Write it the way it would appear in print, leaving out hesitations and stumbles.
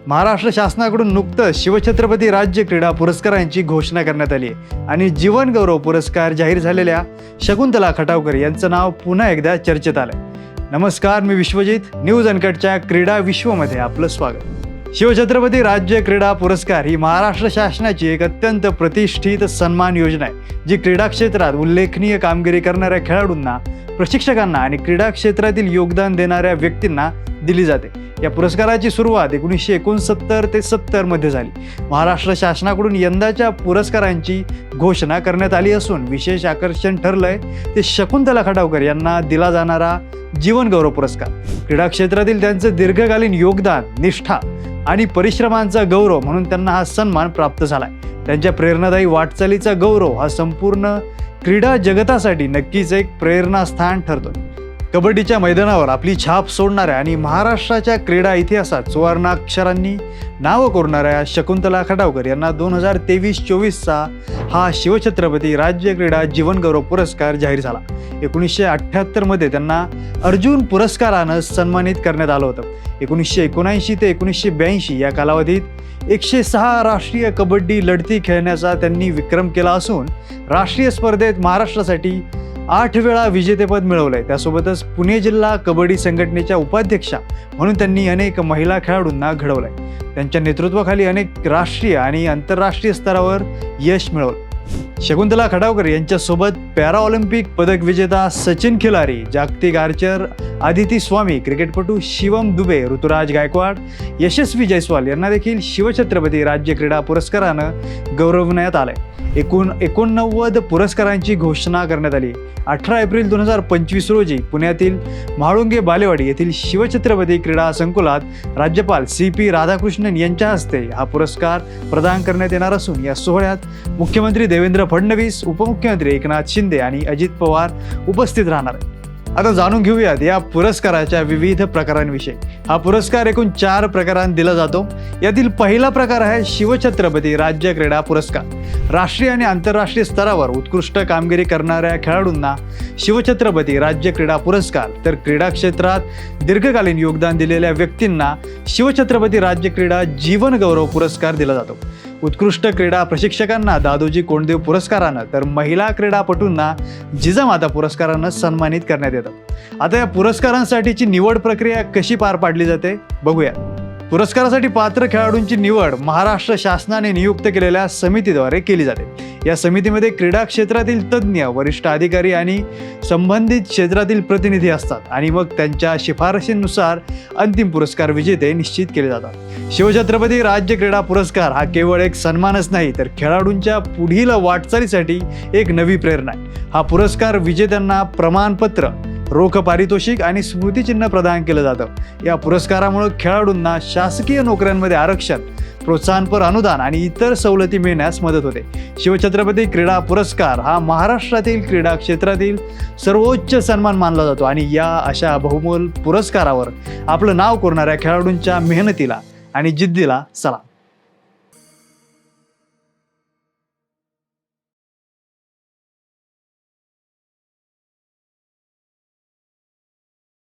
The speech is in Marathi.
महाराष्ट्र शासनाकडून नुकतंच शिवछत्रपती राज्य क्रीडा पुरस्कारांची घोषणा करण्यात आली आहे आणि जीवन गौरव पुरस्कार जाहीर झालेल्या शकुंतला खटावकर यांचं नाव पुन्हा एकदा चर्चेत आलंय. नमस्कार, मी विश्वजित. न्यूज अनकटच्या क्रीडा विश्वमध्ये आपलं स्वागत. शिवछत्रपती राज्य क्रीडा पुरस्कार ही महाराष्ट्र शासनाची एक अत्यंत प्रतिष्ठित सन्मान योजना आहे, जी क्रीडा क्षेत्रात उल्लेखनीय कामगिरी करणाऱ्या खेळाडूंना, प्रशिक्षकांना आणि क्रीडा क्षेत्रातील योगदान देणाऱ्या व्यक्तींना दिली जाते. या पुरस्काराची सुरुवात 1969 ते 70 मध्ये झाली. महाराष्ट्र शासनाकडून यंदाच्या पुरस्कारांची घोषणा करण्यात आली असून विशेष आकर्षण ठरलंय ते शकुंतला खटावकर यांना दिला जाणारा जीवन गौरव पुरस्कार. क्रीडा क्षेत्रातील त्यांचं दीर्घकालीन योगदान, निष्ठा आणि परिश्रमांचा गौरव म्हणून त्यांना हा सन्मान प्राप्त झालाय. त्यांच्या प्रेरणादायी वाटचालीचा गौरव हा संपूर्ण क्रीडा जगतासाठी नक्कीच एक प्रेरणास्थान ठरतो. कबड्डीच्या मैदानावर आपली छाप सोडणाऱ्या आणि महाराष्ट्राच्या क्रीडा इतिहासात सुवर्णाक्षरांनी नाव कोरणाऱ्या शकुंतला खटावकर यांना 2023-24चा हा शिवछत्रपती राज्य क्रीडा जीवन गौरव पुरस्कार जाहीर झाला. 1978 मध्ये त्यांना अर्जुन पुरस्कारानं सन्मानित करण्यात आलं होतं. 1979 ते 1982 या कालावधीत 106 राष्ट्रीय कबड्डी लढती खेळण्याचा त्यांनी विक्रम केला असून राष्ट्रीय स्पर्धेत महाराष्ट्रासाठी 8 वेळा विजेतेपद मिळवलंय. त्यासोबतच पुणे जिल्हा कबड्डी संघटनेच्या उपाध्यक्षा म्हणून त्यांनी अनेक महिला खेळाडूंना घडवलंय. त्यांच्या नेतृत्वाखाली अनेक राष्ट्रीय आणि आंतरराष्ट्रीय स्तरावर यश मिळवलं. शकुंतला खटावकर यांच्यासोबत पॅराऑलिम्पिक पदक विजेता सचिन खिलारी, जागतिक आर्चर आदिती स्वामी, क्रिकेटपटू शिवम दुबे, ऋतुराज गायकवाड, यशस्वी जयस्वाल यांना देखील शिवछत्रपती राज्य क्रीडा पुरस्कारानं गौरवण्यात आलंय. एकूण 89 पुरस्कारांची घोषणा करण्यात आली. 18 एप्रिल 2025 रोजी पुण्यातील म्हाळुंगे बालेवाडी येथील शिवछत्रपती क्रीडा संकुलात राज्यपाल CP राधाकृष्णन यांच्या हस्ते हा पुरस्कार प्रदान करण्यात येणार असून या सोहळ्यात मुख्यमंत्री देवेंद्र फडणवीस, उपमुख्यमंत्री एकनाथ शिंदे आणि अजित पवार उपस्थित राहणार आहेत. आता जाणून घेऊयात या पुरस्काराच्या विविध प्रकारांविषयी. हा पुरस्कार एकूण 4 प्रकारांत दिला जातो. यातील पहिला प्रकार आहे शिवछत्रपती राज्य क्रीडा पुरस्कार. राष्ट्रीय आणि आंतरराष्ट्रीय स्तरावर उत्कृष्ट कामगिरी करणाऱ्या खेळाडूंना शिवछत्रपती राज्य क्रीडा पुरस्कार, तर क्रीडा क्षेत्रात दीर्घकालीन योगदान दिलेल्या व्यक्तींना शिवछत्रपती राज्य क्रीडा जीवन गौरव पुरस्कार दिला जातो. उत्कृष्ट क्रीडा प्रशिक्षकांना दादोजी कोंडदेव पुरस्कारानं, तर महिला क्रीडापटूंना जिजामाता पुरस्कारानं सन्मानित करण्यात येतं. आता या पुरस्कारांसाठीची निवड प्रक्रिया कशी पार पाडली जाते बघूया. पुरस्कारासाठी पात्र खेळाडूंची निवड महाराष्ट्र शासनाने नियुक्त केलेल्या समितीद्वारे केली जाते. या समितीमध्ये क्रीडा क्षेत्रातील तज्ज्ञ, वरिष्ठ अधिकारी आणि संबंधित क्षेत्रातील प्रतिनिधी असतात आणि मग त्यांच्या शिफारशींनुसार अंतिम पुरस्कार विजेते निश्चित केले जातात. शिवछत्रपती राज्य क्रीडा पुरस्कार हा केवळ एक सन्मानच नाही, तर खेळाडूंच्या पुढील वाटचालीसाठी एक नवी प्रेरणा आहे. हा पुरस्कार विजेत्यांना प्रमाणपत्र, रोख पारितोषिक आणि स्मृतिचिन्ह प्रदान केलं जातं. या पुरस्कारामुळे खेळाडूंना शासकीय नोकऱ्यांमध्ये आरक्षण, प्रोत्साहनपर अनुदान आणि इतर सवलती मिळण्यास मदत होते. शिवछत्रपती क्रीडा पुरस्कार हा महाराष्ट्रातील क्रीडा क्षेत्रातील सर्वोच्च सन्मान मानला जातो आणि या अशा बहुमोल पुरस्कारावर आपलं नाव कोरणाऱ्या खेळाडूंच्या मेहनतीला आणि जिद्दीला सलाम.